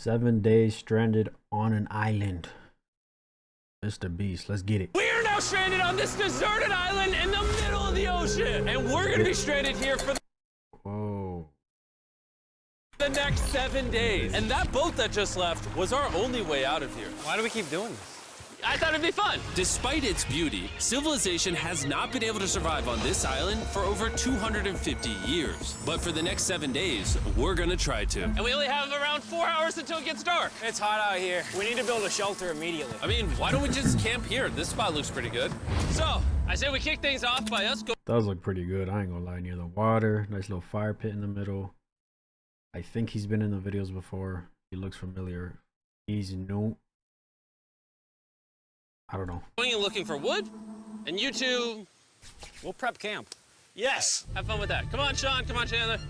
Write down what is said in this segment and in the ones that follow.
7 days stranded on an island. MrBeast, let's get it. We are now stranded on this deserted island in the middle of the ocean, and we're gonna be stranded here for the next 7 days. And that boat that just left was our only way out of here. Why do we keep doing this? I thought it'd be fun. Despite its beauty, civilization has not been able to survive on this island for over 250 years. But for the next 7 days, we're gonna try to. And we only have around 4 hours until it gets dark. It's hot out here. We need to build a shelter immediately. I mean, why don't we just camp here? This spot looks pretty good. So, I say we kick things off by us going. Does look pretty good. I ain't gonna lie. Near the water, nice little fire pit in the middle. I think he's been in the videos before. He looks familiar. He's new. I don't know. Going and looking for wood, and you two, We'll prep camp. yes, have fun with that. Come on, Sean. Come on, Chandler.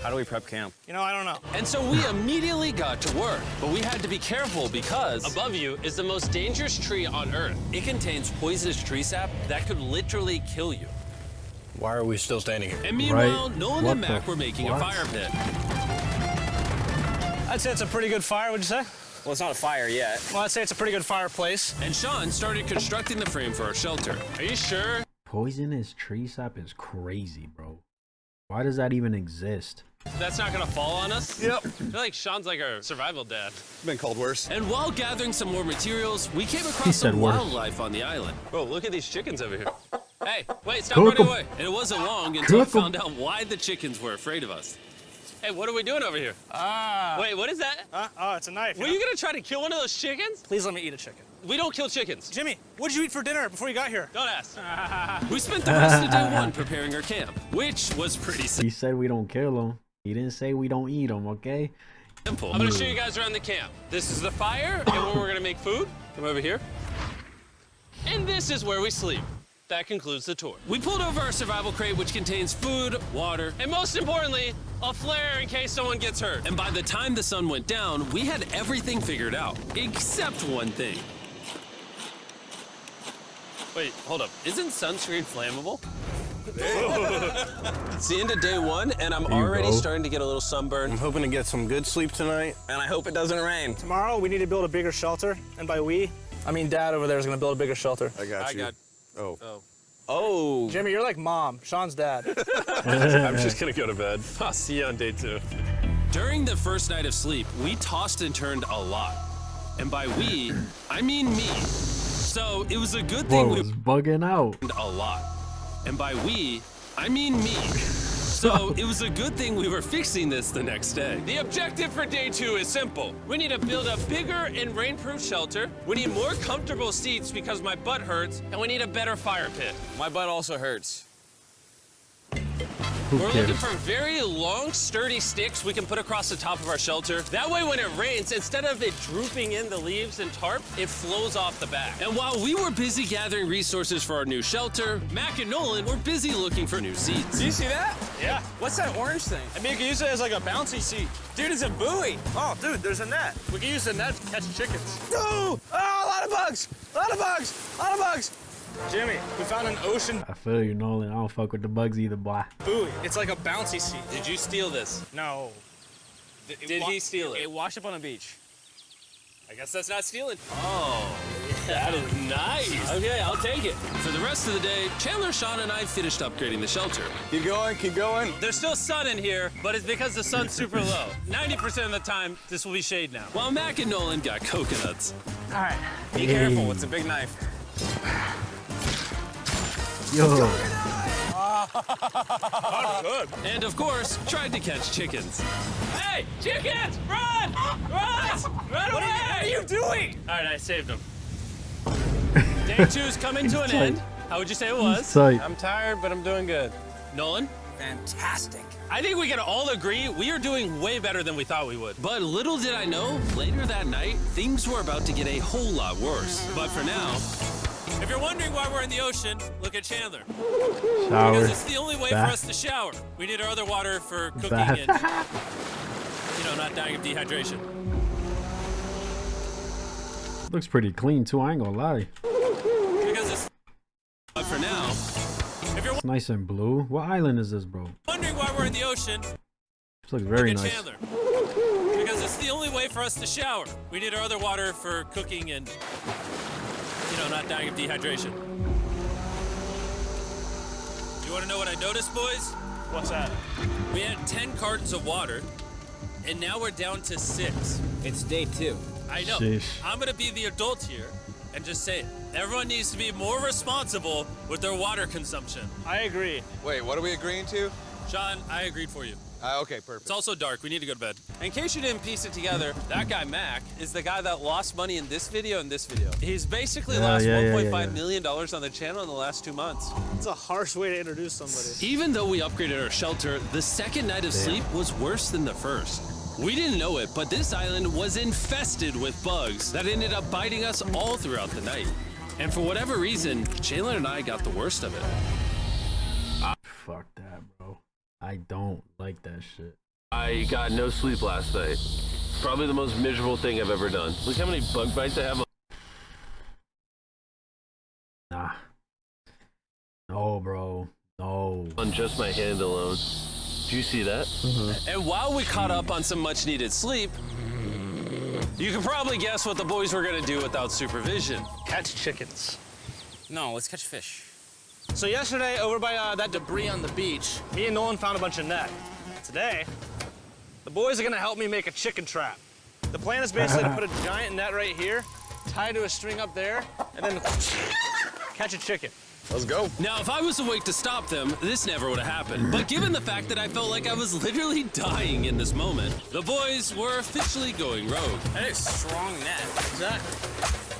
How do we prep camp? You know, I don't know. And so we immediately got to work, but we had to be careful because Above you is the most dangerous tree on Earth. it contains poisonous tree sap that could literally kill you. Why are we still standing here? And meanwhile, Right. Nolan What and Mac the- were making a what? fire pit. I'd say it's a pretty good fire, would you say? Well, it's not a fire yet. Well, I'd say it's a pretty good fireplace. And Sean started constructing the frame for our shelter. Are you sure? Poisonous tree sap is crazy, bro. Why does that even exist? That's not gonna fall on us? Yep. I feel like Sean's like our survival dad. Been called worse. And while gathering some more materials, we came He across said some worse. wildlife on the island. Bro, look at these chickens over here. Hey, wait, stop Cook running 'em. away. And it wasn't long until I Cook 'em. found out why the chickens were afraid of us. Hey, what are we doing over here? Wait, what is that? Oh, it's a knife. Were you gonna try to kill one of those chickens? Please let me eat a chicken. We don't kill chickens. Jimmy, what did you eat for dinner before you got here? Don't ask. We spent the rest of day one preparing our camp, which was pretty He said we don't kill them. He didn't say we don't eat them, okay? simple. I'm gonna show you guys around the camp. This is the fire, and where we're gonna make food. Come over here. And this is where we sleep. That concludes the tour. We pulled over our survival crate, which contains food, water, And most importantly, a flare in case someone gets hurt. and by the time the sun went down, we had everything figured out, except one thing. Wait, hold up. Isn't sunscreen flammable? It's the end of day one, and I'm There you already go. starting to get a little sunburn. I'm hoping to get some good sleep tonight. And I hope it doesn't rain. Tomorrow, we need to build a bigger shelter. And by we, I mean Dad over there is going to build a bigger shelter. I got you. Oh. Oh. Jimmy, you're like Mom. Sean's dad. I'm just gonna go to bed. I'll see you on day 2. During the first night of sleep, we tossed and turned a lot. And by we, I mean me. So it was a good Boy thing we was bugging out. a lot. And by we, I mean me. So it was a good thing we were fixing this the next day. The objective for day 2 is simple. We need to build a bigger and rainproof shelter. We need more comfortable seats because my butt hurts, and we need a better fire pit. My butt also hurts. Who We're looking cares? for very long, sturdy sticks we can put across the top of our shelter. That way, when it rains, instead of it drooping in the leaves and tarp, it flows off the back. And while we were busy gathering resources for our new shelter, Mac and Nolan were busy looking for new seats. Do you see that? Yeah. What's that orange thing? I mean, you can use it as like a bouncy seat. Dude, it's a buoy. Oh, dude, there's a net. We can use the net to catch chickens. Oh, a lot of bugs. A lot of bugs. A lot of bugs. Jimmy, we found an ocean I feel you, Nolan. I don't fuck with the bugs either, boy. buoy. It's like a bouncy seat. Did you steal this? No. Did he steal it? It washed up on the beach. I guess that's not stealing. Oh, that is nice. Okay, I'll take it. For the rest of the day, Chandler, Sean, and I finished upgrading the shelter. Keep going, keep going. There's still sun in here, but it's because the sun's super low. 90% of the time, this will be shade now. While Mac and Nolan got coconuts. All right. Be careful. It's a big knife. Yo, And of course, tried to catch chickens. Hey, chickens, run! Run! Run away! What are you doing? All right, I saved them. Day 2's coming to an end. How would you say it was? tight. I'm tired, but I'm doing good. Nolan? Fantastic. I think we can all agree we are doing way better than we thought we would. But little did I know, later that night, things were about to get a whole lot worse. But for now, If you're wondering why we're in the ocean, look at Chandler. Shower. Because it's the only way Bath. for us to shower. We need our other water for cooking Bath. and, not dying of dehydration. Looks pretty clean too. I ain't gonna lie. Because it's but for now, if you're It's nice and blue. What island is this, bro? wondering why we're in the ocean, This looks very Look at nice. Chandler. Because it's the only way for us to shower. We need our other water for cooking and, not dying of dehydration. You want to know what I noticed, boys? What's that? We had 10 cartons of water, and now we're down to 6. It's day 2. I know. Sheesh. I'm going to be the adult here and just say it. Everyone needs to be more responsible with their water consumption. I agree. Wait, what are we agreeing to? Sean, I agreed for you. Okay, perfect. It's also dark. We need to go to bed. In case you didn't piece it together, that guy Mac is the guy that lost money in this video and this video. He's basically lost $1.5 million on the channel in the last 2 months. It's a harsh way to introduce somebody. Even though we upgraded our shelter, the second night of sleep was worse than the first. We didn't know it, but this island was infested with bugs that ended up biting us all throughout the night. And for whatever reason, Jalen and I got the worst of it. Fuck that, bro. I don't like that shit. I got no sleep last night. Probably the most miserable thing I've ever done. Look how many bug bites I have. Nah. No, bro. No. On just my hand alone. Do you see that? And while we caught up on some much needed sleep, you can probably guess what the boys were gonna do without supervision. Catch chickens. No, let's catch fish. So yesterday, over by that debris on the beach, me and Nolan found a bunch of net. Today, the boys are gonna help me make a chicken trap. The plan is basically to put a giant net right here, tie to a string up there, and then catch a chicken. Let's go. Now, if I was awake to stop them, this never would have happened. But given the fact that I felt like I was literally dying in this moment, the boys were officially going rogue. That is strong net. Exactly.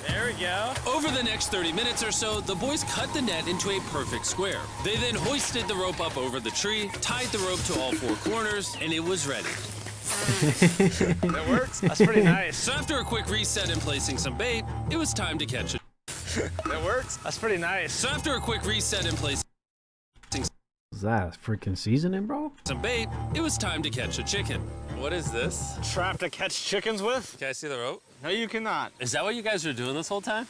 There we go. Over the next 30 minutes or so, the boys cut the net into a perfect square. They then hoisted the rope up over the tree, tied the rope to all 4 corners, and it was ready. That works? That's pretty nice. So after a quick reset and placing some bait, it was time to catch it. That works? That's pretty nice. So after a quick reset and placing Is that freaking seasoning, bro? some bait, it was time to catch a chicken. What is this? Trap to catch chickens with? Can I see the rope? No, you cannot. Is that what you guys were doing this whole time?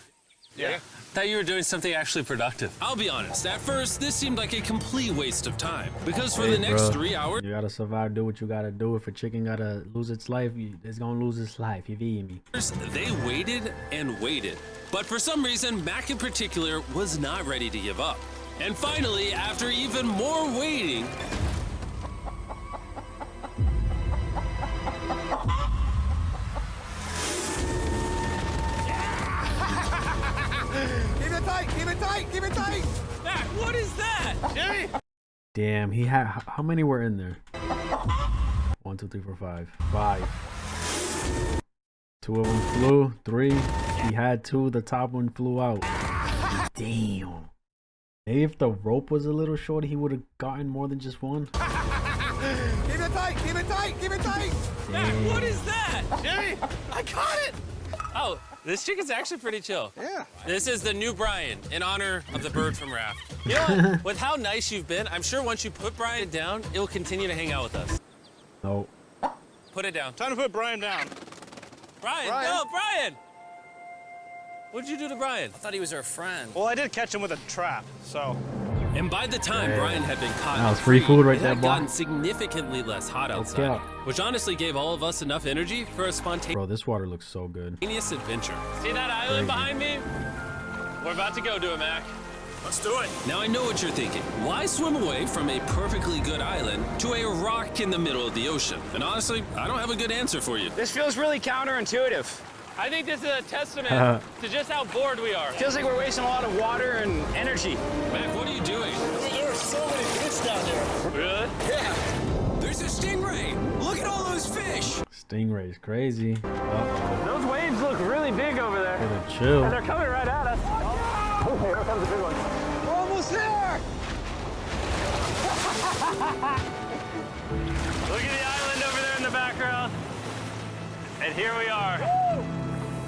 Yeah. I thought you were doing something actually productive. I'll be honest, at first, this seemed like a complete waste of time. Because for the Hey, next bro, 3 hours, you gotta survive, do what you gotta do. If a chicken gotta lose its life, it's gonna lose its life. You feel me? they waited and waited. But for some reason, Mac in particular was not ready to give up. And finally, after even more waiting, Keep it tight, keep it tight, keep it tight. Mac, what is that? Jimmy! Damn, he had how many were in there? 1, 2, 3, 4, 5. 5. 2 of them flew. 3. He had 2. The top one flew out. Damn. Maybe if the rope was a little short, he would have gotten more than just one. Keep it tight, keep it tight, keep it tight. Mac, what is that? Jimmy! I caught it. Oh, this chicken's actually pretty chill. Yeah. This is the new Brian in honor of the bird from Raft. You know what? With how nice you've been, I'm sure once you put Brian down, it'll continue to hang out with us. No. Put it down. Time to put Brian down. Brian, Brian. no, Brian! What'd you do to Brian? I thought he was our friend. Well, I did catch him with a trap, so. And by the time Hey. Brian had been caught That was and free food right it there, had boy. gotten significantly less hot outside, go. which honestly gave all of us enough energy for a spontaneous Bro, this water looks so good. adventure. See that island behind me? We're about to go to it, Mac. Let's do it. Now I know what you're thinking. Why swim away from a perfectly good island to a rock in the middle of the ocean? And honestly, I don't have a good answer for you. This feels really counterintuitive. I think this is a testament to just how bored we are. Feels like we're wasting a lot of water and energy. Mac, what are you doing? There are so many fish down there. Really? There's a stingray. Look at all those fish. Stingray's crazy. Uh-oh. Those waves look really big over there. Better chill. They're coming right at us. Oh, here comes a big one. We're almost there. Look at the island over there in the background. And here we are.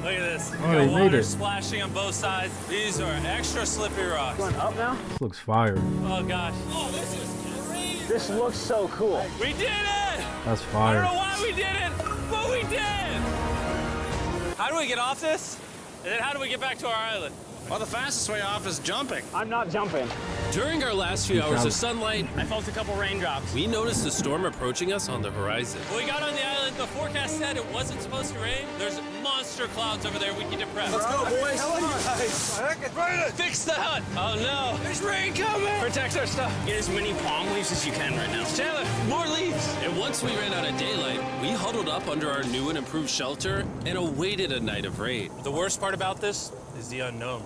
Look at this. We Oh, got they made water it. splashing on both sides. These are extra slippery rocks. Going up now? This looks fire. Oh gosh. This looks so cool. We did it! That's I don't know fire. why we did it, but we did! How do we get off this? And then how do we get back to our island? Well, the fastest way off is jumping. I'm not jumping. During our last few hours of sunlight, I felt a couple raindrops. we noticed the storm approaching us on the horizon. When we got on the island, the forecast said it wasn't supposed to rain. There's monster clouds over there we need to prep. Let's go, boys. Fix the hut. Oh no, there's rain coming. Protect our stuff. Get as many palm leaves as you can right now. Chandler, more leaves. And once we ran out of daylight, we huddled up under our new and improved shelter and awaited a night of rain. The worst part about this is the unknown.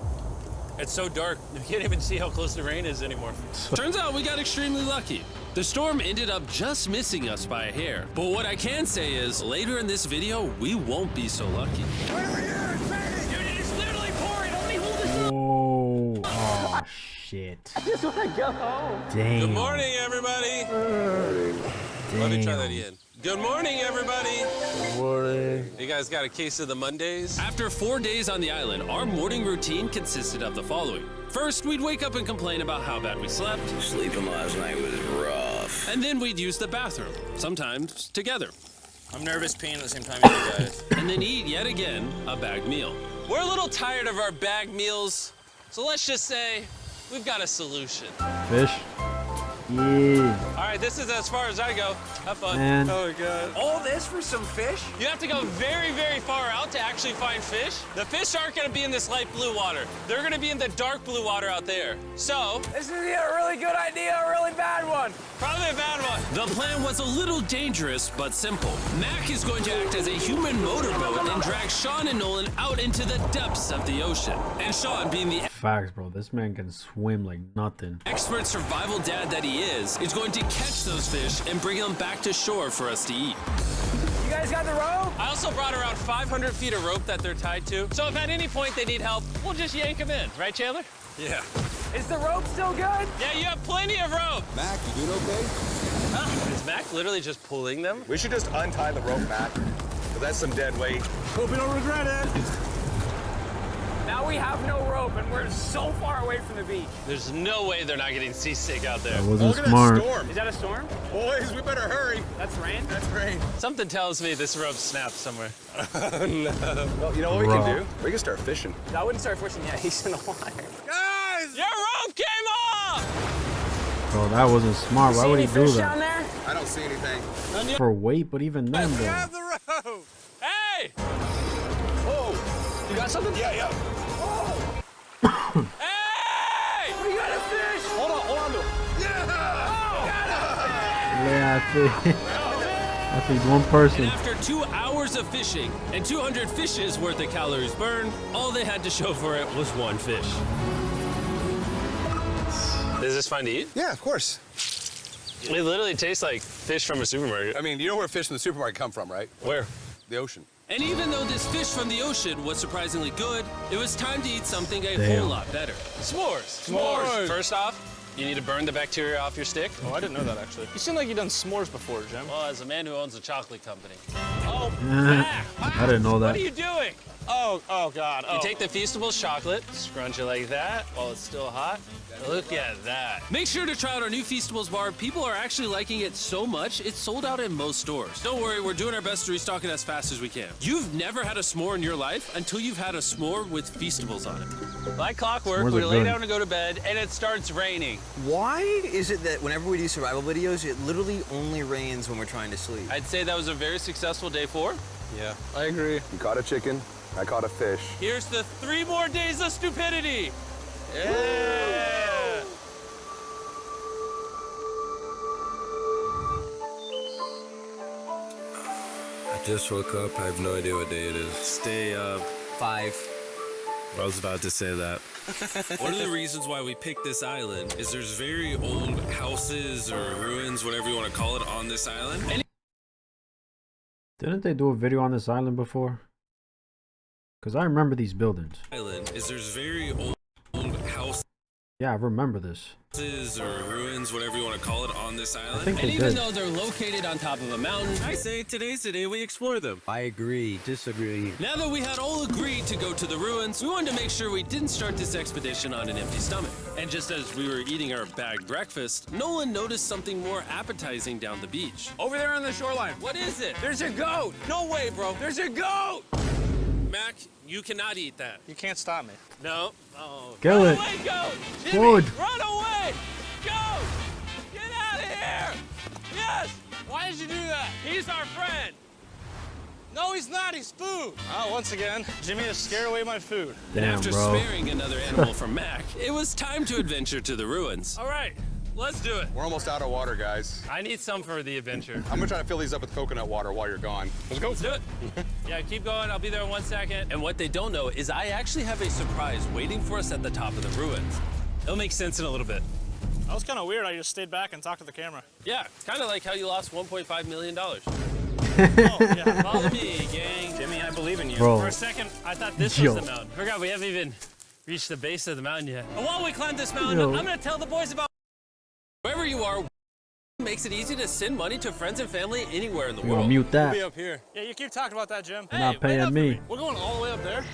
It's so dark, you can't even see how close the rain is anymore. Turns out we got extremely lucky. The storm ended up just missing us by a hair. But what I can say is, later in this video, we won't be so lucky. Dude, it is literally pouring. Only hold it. Whoa. Oh, shit. I just want to go home. Damn. Good morning, everybody. Let me try that again. Good morning, everybody. Good morning. You guys got a case of the Mondays? After 4 days on the island, our morning routine consisted of the following. First, we'd wake up and complain about how bad we slept. Sleeping last night was rough. And then we'd use the bathroom, sometimes together. I'm nervous peeing at the same time as you guys. And then eat, yet again, a bagged meal. We're a little tired of our bag meals, so let's just say we've got a solution. Fish. Yeah. All right, this is as far as I go. Have fun. Man. Oh, God. All this for some fish? You have to go very, very far out to actually find fish. The fish aren't gonna be in this light blue water. They're gonna be in the dark blue water out there. So, This is either a really good idea or a really bad one. probably a bad one. The plan was a little dangerous, but simple. Mac is going to act as a human motorboat and drag Sean and Nolan out into the depths of the ocean. And Sean, being the Facts, bro. This man can swim like nothing. expert survival dad that he is going to catch those fish and bring them back to shore for us to eat. You guys got the rope? I also brought around 500 feet of rope that they're tied to. So if at any point they need help, we'll just yank them in. Right, Chandler? Yeah. Is the rope still good? Yeah, you have plenty of rope. Mac, you doing okay? Huh? Is Mac literally just pulling them? We should just untie the rope, Mac. 'Cause that's some dead weight. Hope you don't regret it. Now we have no rope and we're so far away from the beach. There's no way they're not getting seasick out there. That wasn't Look at smart. that storm. Is that a storm? Boys, we better hurry. That's rain? That's rain. Something tells me this rope snapped somewhere. Well, you know what we Bro. can do? We can start fishing. I wouldn't start fishing yet. He's in the water. Guys! Your rope came off! Bro, that wasn't smart. Why would he do Fish down that? there? I don't see anything. For weight, but even then, We bro. have the rope! Hey! Oh! You got something? Yeah. Hey! We got a fish! Hold on to it. Yeah, I think one person. And after 2 hours of fishing and 200 fishes worth of calories burned, all they had to show for it was one fish. Is this fun to eat? Yeah, of course. It literally tastes like fish from a supermarket. I mean, you know where fish in the supermarket come from, right? Where? The ocean. And even though this fish from the ocean was surprisingly good, it was time to eat something a Damn. whole lot better. S'mores. S'mores. First off, you need to burn the bacteria off your stick. Oh, I didn't know that actually. You seem like you've done s'mores before, Jim. Well, as a man who owns a chocolate company. Oh, I didn't know what that. are you doing? Oh God. You take the Feastables chocolate, scrunch it like that while it's still hot. Look at that. Make sure to try out our new Feastables bar. People are actually liking it so much, it's sold out in most stores. Don't worry, we're doing our best to restock it as fast as we can. You've never had a s'more in your life until you've had a s'more with Feastables on it. Like clockwork, S'mores we are lay good. down to go to bed, and it starts raining. Why is it that whenever we do survival videos, it literally only rains when we're trying to sleep? I'd say that was a very successful day 4. Yeah, I agree. You caught a chicken. I caught a fish. Here's the 3 more days of stupidity. Yeah. I just woke up. I have no idea what day it is. Stay up. 5. I was about to say that. One of the reasons why we picked this island is there's very old houses or ruins, whatever you want to call it, on this island. And Didn't they do a video on this island before? Because I remember these buildings. island is there's very old houses Yeah, I remember this. or ruins, whatever you want to call it, on this island. think And they even did. though they're located on top of a mountain, I say today's the day we explore them. I agree. Disagree. Now that we had all agreed to go to the ruins, we wanted to make sure we didn't start this expedition on an empty stomach. And just as we were eating our bagged breakfast, Nolan noticed something more appetizing down the beach. Over there on the shoreline. What is it? There's a goat! No way, bro. There's a goat! Mac, you cannot eat that. You can't stop me. No. Oh. Kill Run it. away, go! Jimmy, Forward. run away! Go! Get out of here! Yes! Why did you do that? He's our friend. No, he's not. He's food. Oh, once again, Jimmy has scared away my food. Damn, After bro. sparing another animal from Mac, it was time to adventure to the ruins. All right, let's do it. We're almost out of water, guys. I need some for the adventure. I'm gonna try to fill these up with coconut water while you're gone. Let's go. Let's do it. Yeah, keep going. I'll be there in 1 second. And what they don't know is I actually have a surprise waiting for us at the top of the ruins. It'll make sense in a little bit. That was kind of weird. I just stayed back and talked to the camera. Yeah, kind of like how you lost $1.5 million. Oh, yeah. Follow me, gang. Jimmy, I believe in you. Bro. For a second, I thought this Yo. was the mountain. Forgot we haven't even reached the base of the mountain yet. And while we climb this mountain, Yo. I'm gonna tell the boys about. Wherever you are, makes it easy to send money to friends and family anywhere in the We gonna world. mute that. Be up here. Yeah, you keep talking about that, Jim. They're not Hey, wait up paying for me. We're going all the way up there.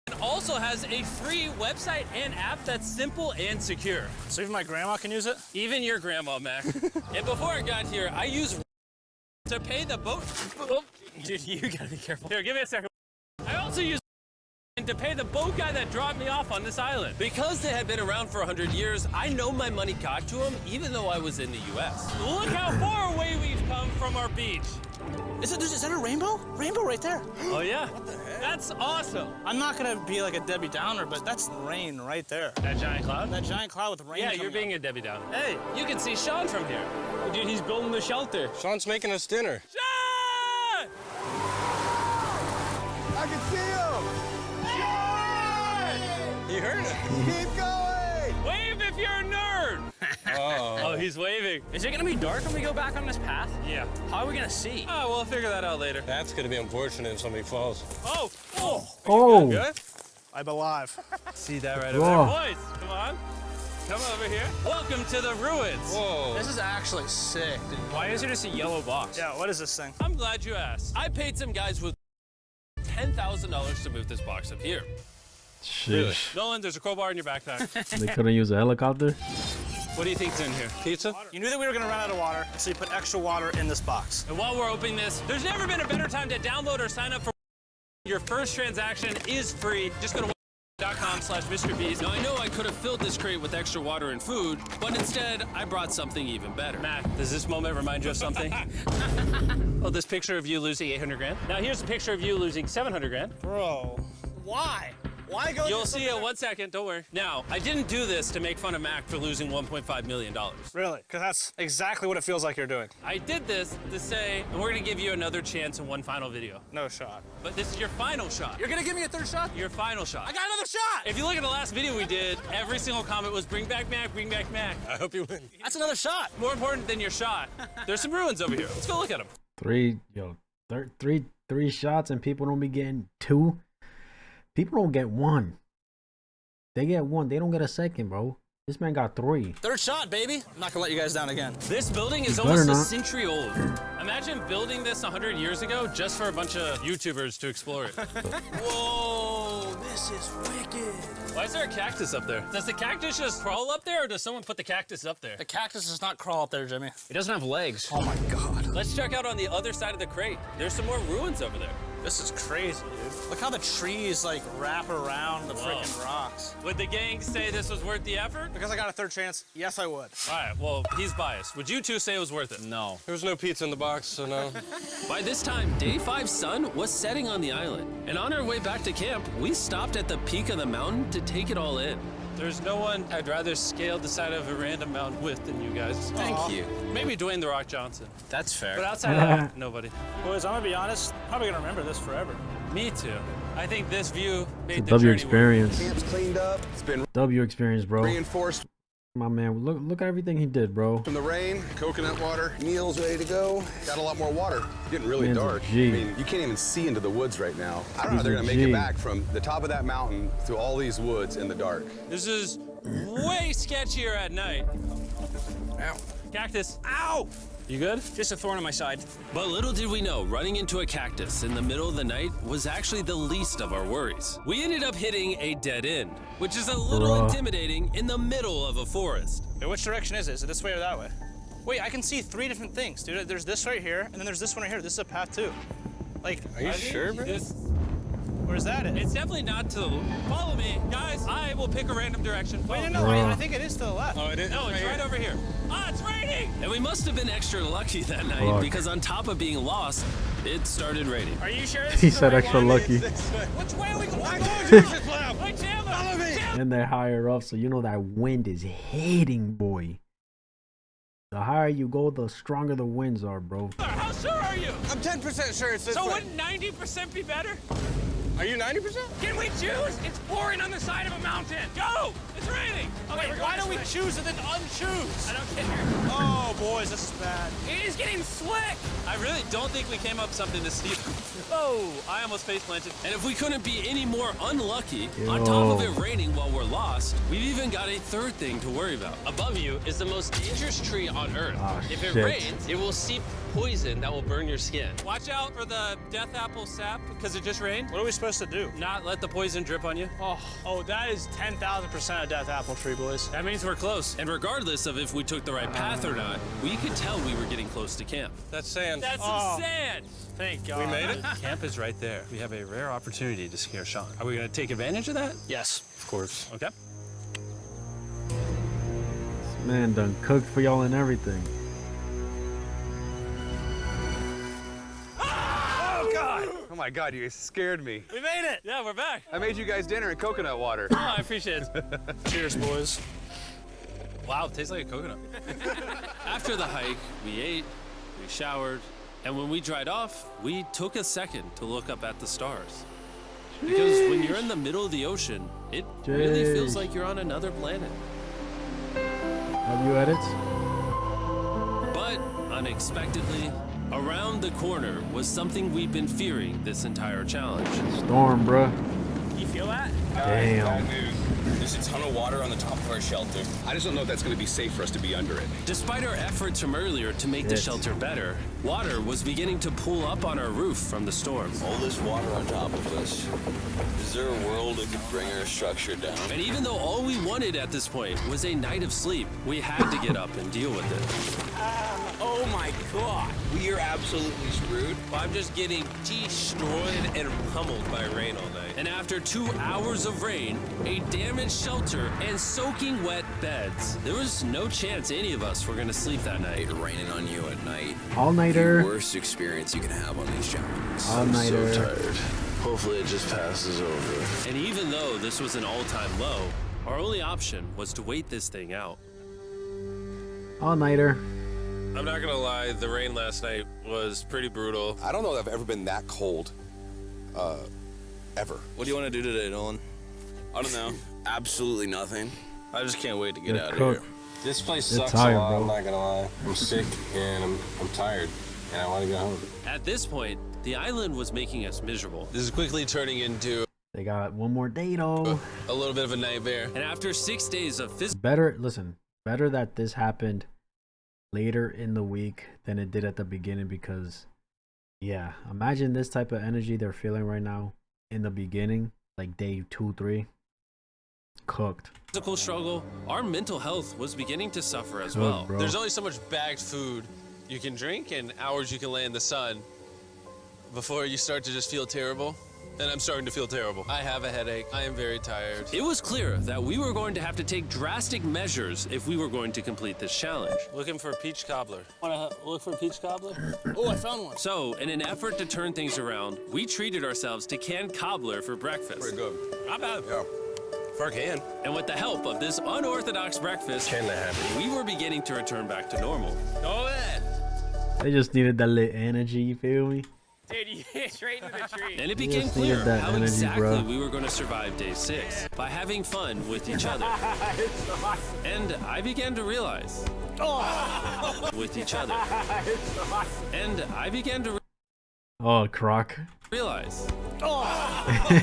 It also has a free website and app that's simple and secure. So even my grandma can use it? Even your grandma, Mac. And before I got here, I used to pay the boat. Oh, Dude, you gotta be careful. here, give me a second. I also used to pay the boat guy that dropped me off on this island. Because they had been around for 100 years, I know my money got to them even though I was in the US. Look how far away we've come from our beach. Is that a rainbow? Rainbow right there. Oh yeah? What the heck? That's awesome. I'm not gonna be like a Debbie Downer, but that's rain right there. That giant cloud? That giant cloud with rain. Yeah, you're being a Debbie Downer. Hey, you can see Sean from here. Dude, he's building the shelter. Sean's making us dinner. Sean! I can see him. You heard it. Keep going. Wave if you're a nerd. Oh, he's waving. Is it gonna be dark when we go back on this path? Yeah. How are we gonna see? Oh, we'll figure that out later. That's gonna be unfortunate if somebody falls. Oh, oh. Oh, Good? I'm alive. See that right over Whoa. there? Boys, come on. Come over here. Welcome to the ruins. Whoa. This is actually sick, dude. Why is there just a yellow box? Yeah, what is this thing? I'm glad you asked. I paid some guys with $10,000 to move this box up here. sheesh. Nolan, there's a crowbar in your backpack. They couldn't use a helicopter. What do you think's in here? Pizza? You knew that we were gonna run out of water, so you put extra water in this box. And while we're opening this, there's never been a better time to download or sign up for. Your first transaction is free. Just go to .com/MrBeast. Now I know I could have filled this crate with extra water and food, but instead I brought something even better. Matt, does this moment remind you of something? Oh, this picture of you losing 800 grand. Now here's a picture of you losing 700 grand. Bro, why? Why go? You'll see it in 1 second, don't worry. Now, I didn't do this to make fun of Mac for losing $1.5 million. Really? Because that's exactly what it feels like you're doing. I did this to say, and we're gonna give you another chance in one final video. No shot. But this is your final shot. You're gonna give me a third shot? Your final shot. I got another shot! If you look at the last video we did, every single comment was bring back Mac, bring back Mac. I hope you win. That's another shot. More important than your shot, there's some ruins over here. Let's go look at them. Three shots and people don't be getting two. People don't get one. They get one. They don't get a second, bro. This man got three. Third shot, baby. I'm not gonna let you guys down again. This building is better almost a not. century old. Imagine building this 100 years ago just for a bunch of YouTubers to explore it. Whoa, this is wicked. Why is there a cactus up there? Does the cactus just crawl up there, or does someone put the cactus up there? The cactus does not crawl up there, Jimmy. It doesn't have legs. Oh my God. Let's check out on the other side of the crate. There's some more ruins over there. This is crazy, dude. Look how the trees like wrap around the freaking rocks. Would the gang say this was worth the effort? Because I got a third chance, yes I would. All right, well, he's biased. Would you two say it was worth it? No. There was no pizza in the box, so no. By this time, day 5's sun was setting on the island. And on our way back to camp, we stopped at the peak of the mountain to take it all in. There's no one I'd rather scale the side of a random mountain with than you guys. Thank you. Maybe Dwayne The Rock Johnson. That's fair. But outside of that, nobody. Boys, I'm gonna be honest, probably gonna remember this forever. Me too. I think this view made It's the a W journey experience. Camp's cleaned up. It's been W experience, bro. reinforced My man, look at everything he did, bro. from the rain, coconut water, meals ready to go. Got a lot more water. It's getting really Man's a dark. I G. mean, you can't even see into the woods right now. I don't know how He's they're a gonna make G. it back from the top of that mountain through all these woods in the dark. This is way sketchier at night. Ow. Cactus. Ow! You good? Just a thorn on my side. But little did we know, running into a cactus in the middle of the night was actually the least of our worries. We ended up hitting a dead end, which is a little Bruh. intimidating in the middle of a forest. Hey, which direction is it? Is it this way or that way? Wait, I can see 3 different things, dude. There's this right here, and then there's this one right here. This is a path too. Like, Are you sure, bro? This, Where's that at? It's definitely not to the... Follow me, guys. I will pick a random direction. Wait, Follow no, me. I think it is to the left. Oh, it is. No, it's right over here. Ah, it's raining. And we must have been extra lucky that night Fuck. because on top of being lost, it started raining. Are you sure this He is the said right extra one? lucky. Which way are we going? Wait, Chandler. Follow me. And they're higher up, so you know that wind is hitting, boy. The higher you go, the stronger the winds are, bro. How sure are you? I'm 10% sure it's this So way. wouldn't 90% be better? Are you 90%? Can we choose? It's pouring on the side of a mountain. Go! It's raining. Okay, Wait, why don't we choose and then unchoose? I don't care. Oh, boys, this is bad. It is getting slick. I really don't think we came up with something this steep. Oh, I almost face planted. And if we couldn't be any more unlucky, on top of Yo. it raining while we're lost, we've even got a third thing to worry about. Above you is the most dangerous tree on Earth. Ah, if it shit. rains, it will seep poison that will burn your skin. Watch out for the death apple sap because it just rained. What are we supposed to do? Not let the poison drip on you. Oh, that is 10,000% a death apple tree, boys. That means we're close. And regardless of if we took the right path or not, we could tell we were getting close to camp. That's sand. That's Oh, some sand. Thank God. We made it? Camp is right there. We have a rare opportunity to scare Sean. Are we going to take advantage of that? Yes. Of course. Okay. This man done cooked for y'all and everything. Oh my God, you guys scared me. We made it. Yeah, we're back. I made you guys dinner and coconut water. Oh, I appreciate it. Cheers, boys. Wow, it tastes like a coconut. After the hike, we ate, we showered, and when we dried off, we took a second to look up at the stars. Because when you're in the middle of the ocean, it really feels Jeez. like you're on another planet. Have you edits? But unexpectedly, around the corner was something we'd been fearing this entire challenge. Storm, bruh. You feel that? Damn. There's a ton of water on the top of our shelter. I just don't know if that's going to be safe for us to be under it. Despite our efforts from earlier to make the Shit. shelter better, water was beginning to pool up on our roof from the storm. All this water on top of us. Is there a world that could bring our structure down? And even though all we wanted at this point was a night of sleep, we had to get up and deal with it. Oh my God. We are absolutely screwed. I'm just getting destroyed and pummeled by rain all night. And after 2 hours of rain, a damaged shelter, and soaking wet beds, there was no chance any of us were going to sleep that night. It raining on you at night. All-nighter. The worst experience you can have on these challenges. All-nighter. tired. Hopefully it just passes over. And even though this was an all-time low, our only option was to wait this thing out. All-nighter. I'm not gonna lie, the rain last night was pretty brutal. I don't know that I've ever been that cold. Ever. What do you want to do today, Nolan? I don't know. Absolutely nothing. I just can't wait to get Good out cook. of here. This place You're sucks tired, a lot, bro. I'm not going to lie. I'm sick and I'm tired and I want to go home. At this point, the island was making us miserable. This is quickly turning into They got one more day, though. a little bit of a nightmare. And after 6 days of physical Better that this happened later in the week than it did at the beginning, because yeah, imagine this type of energy they're feeling right now in the beginning, like day 2, 3. Cooked. struggle, our mental health was beginning to suffer as Good, well. bro. There's only so much bagged food you can drink and hours you can lay in the sun before you start to just feel terrible. And I'm starting to feel terrible. I have a headache. I am very tired. It was clear that we were going to have to take drastic measures if we were going to complete this challenge. Looking for a peach cobbler. Want to look for a peach cobbler? Oh, I found one. So, in an effort to turn things around, we treated ourselves to canned cobbler for breakfast. Pretty good. Not bad. Yeah. For a can. And with the help of this unorthodox breakfast, Can that happen? we were beginning to return back to normal. Go ahead. They just needed that lit energy, you feel me? Dude, you hit straight into the tree. And it We became just needed clear that how energy, exactly bro. we were going to survive day 6 by having fun with each other. And I began to realize with each other. And I began to Oh, Croc. realize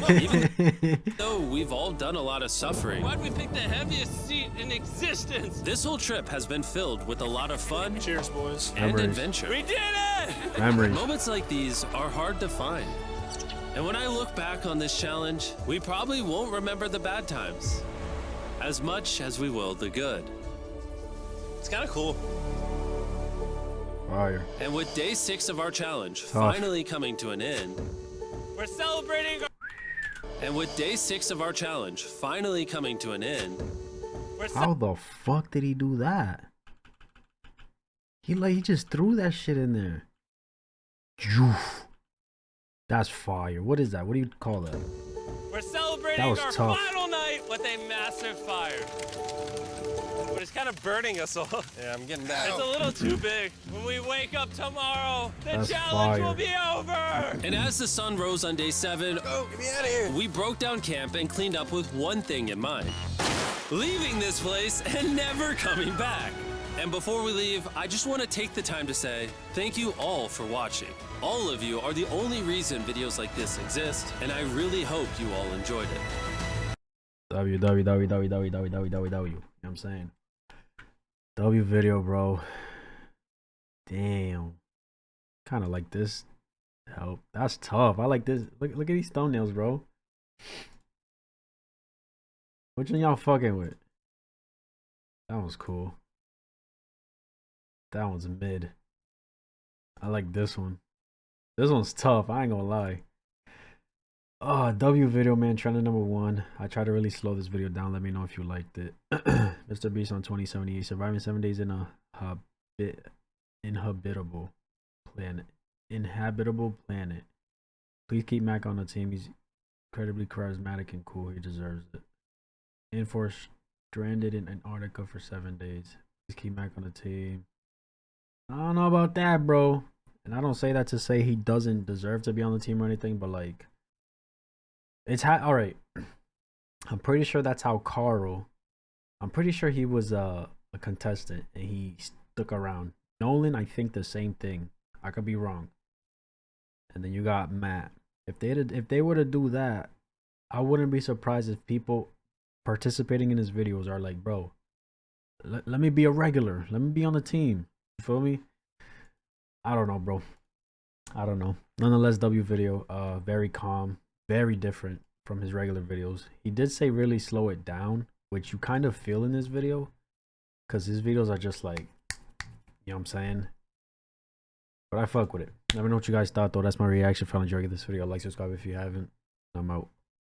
even though we've all done a lot of suffering, Why'd we pick the heaviest seat in existence? this whole trip has been filled with a lot of fun Cheers, boys. and Memories. adventure. We did it! Memories. Moments like these are hard to find. And when I look back on this challenge, we probably won't remember the bad times as much as we will the good. It's kind of cool. Fire. And with day 6 of our challenge Tough. finally coming to an end, We're celebrating And with day 6 of our challenge finally coming to an end, How the fuck did he do that? He just threw that shit in there. Joof. That's fire. What is that? What do you call that? We're celebrating That was our tough. final night with a massive fire. But it's kind of burning us all. Yeah, I'm getting that. It's a little too big. When we wake up tomorrow, the That's challenge fire. will be over. and as the sun rose on day 7, Oh, get me out of here. we broke down camp and cleaned up with one thing in mind: leaving this place and never coming back. And before we leave, I just want to take the time to say thank you all for watching. All of you are the only reason videos like this exist, and I really hope you all enjoyed it. You know what I'm saying? W video, bro. Damn. Kind of like this. Help. That's tough. I like this. Look at these thumbnails, bro. Which one y'all fucking with? That was cool. That one's mid. I like this one. This one's tough. I ain't gonna lie. Oh, W video, man. Trending #1. I tried to really slow this video down. Let me know if you liked it. MrBeast on 2078. Surviving 7 days in a inhabitable planet. Please keep Mac on the team. He's incredibly charismatic and cool. He deserves it. Enforced stranded in Antarctica for 7 days. Please keep Mac on the team. I don't know about that, bro. And I don't say that to say he doesn't deserve to be on the team or anything, but like, it's all right. I'm pretty sure that's how Carl. I'm pretty sure he was a contestant and he stuck around. Nolan, I think the same thing. I could be wrong. And then you got Matt. If they were to do that, I wouldn't be surprised if people participating in his videos are like, bro, let me be a regular. Let me be on the team. You feel me? I don't know, bro. I don't know. Nonetheless, W video, very calm, very different from his regular videos. He did say really slow it down, which you kind of feel in this video, because his videos are just like, you know what I'm saying? But I fuck with it. Let me know what you guys thought, though. That's my reaction. If you enjoyed this video, like, subscribe if you haven't. I'm out.